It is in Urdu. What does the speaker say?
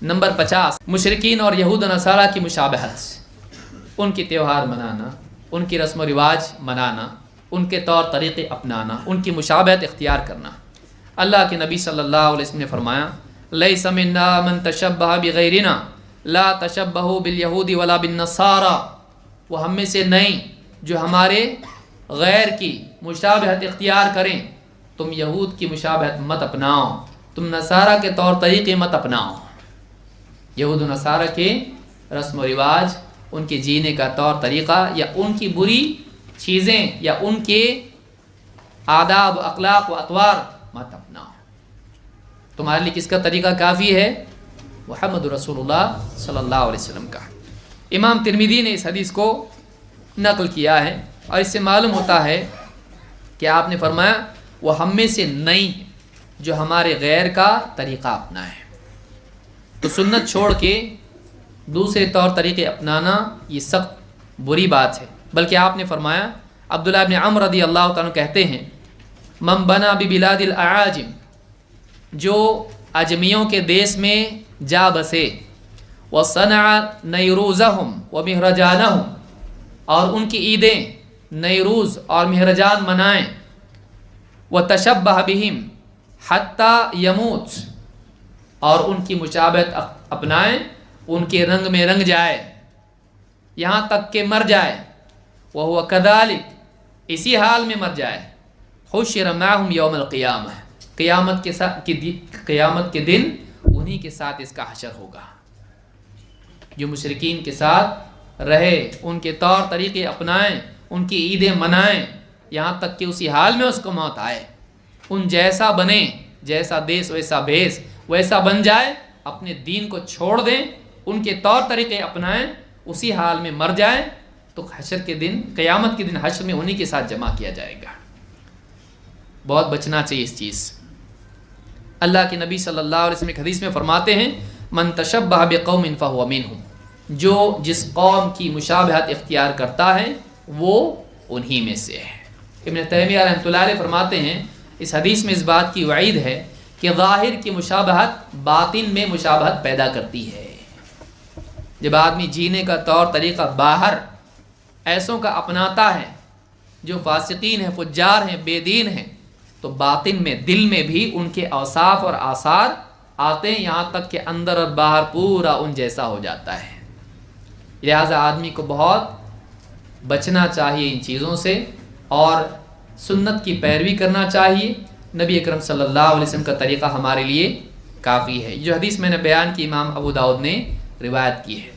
نمبر 50، مشرکین اور یہود و نصارہ کی مشابہت، ان کی تیوہار منانا، ان کی رسم و رواج منانا، ان کے طور طریقے اپنانا، ان کی مشابہت اختیار کرنا۔ اللہ کے نبی صلی اللہ علیہ وسلم نے فرمایا لیس منا من تشبہ بغیرنا لا تشبہوا بالیہود ولا بالنصارى، وہ ہم میں سے نہیں جو ہمارے غیر کی مشابہت اختیار کریں۔ تم یہود کی مشابہت مت اپناؤ، تم نصارہ کے طور طریقے مت اپناؤ۔ یہود و نصارہ کے رسم و رواج، ان کے جینے کا طور طریقہ یا ان کی بری چیزیں یا ان کے آداب و اخلاق و اطوار مت اپناؤ۔ تمہارے لیے کس کا طریقہ کافی ہے؟ محمد رسول اللہ صلی اللہ علیہ وسلم کا۔ امام ترمذی نے اس حدیث کو نقل کیا ہے اور اس سے معلوم ہوتا ہے کہ آپ نے فرمایا وہ ہم میں سے نہیں جو ہمارے غیر کا طریقہ اپنائے۔ تو سنت چھوڑ کے دوسرے طور طریقے اپنانا یہ سخت بری بات ہے، بلکہ آپ نے فرمایا، عبداللہ ابن عمر رضی اللہ تعالیٰ کہتے ہیں من بنا ببلاد الاعاجم، جو اجمیوں کے دیس میں جا بسے، وصنع نیروزہم ومہرجانہم، اور ان کی عیدیں نیروز اور مہرجان منائیں، وتشبہ بہم حتی یموت، اور ان کی مشابہت اپنائیں، ان کے رنگ میں رنگ جائے یہاں تک کہ مر جائے، وہو کذالک، اسی حال میں مر جائے، حشر معہم یوم القیامہ، قیامت کے دن انہی کے ساتھ اس کا حشر ہوگا۔ جو مشرکین کے ساتھ رہے، ان کے طور طریقے اپنائیں، ان کی عیدیں منائیں، یہاں تک کہ اسی حال میں اس کو موت آئے، ان جیسا بنے، جیسا دیس ویسا بھیس، ویسا بن جائے، اپنے دین کو چھوڑ دیں، ان کے طور طریقے اپنائیں، اسی حال میں مر جائیں، تو حشر کے دن، قیامت کے دن حشر میں انہی کے ساتھ جمع کیا جائے گا۔ بہت بچنا چاہیے اس چیز۔ اللہ کے نبی صلی اللہ علیہ وسلم ایک حدیث میں فرماتے ہیں من تشبہ بقوم فہو منہم، جو جس قوم کی مشابہت اختیار کرتا ہے وہ انہی میں سے ہے۔ ابن تیمیہ رحمۃ اللہ علیہ فرماتے ہیں اس حدیث میں اس بات کی وعید ہے کہ ظاہر کی مشابہت باطن میں مشابہت پیدا کرتی ہے۔ جب آدمی جینے کا طور طریقہ باہر ایسوں کا اپناتا ہے جو فاسقین ہیں، فجار ہیں، بے دین ہیں، تو باطن میں، دل میں بھی ان کے اوصاف اور آثار آتے ہیں، یہاں تک کہ اندر اور باہر پورا ان جیسا ہو جاتا ہے۔ لہٰذا آدمی کو بہت بچنا چاہیے ان چیزوں سے اور سنت کی پیروی کرنا چاہیے۔ نبی اکرم صلی اللہ علیہ وسلم کا طریقہ ہمارے لیے کافی ہے۔ جو حدیث میں نے بیان کی امام ابو داؤد نے روایت کی ہے۔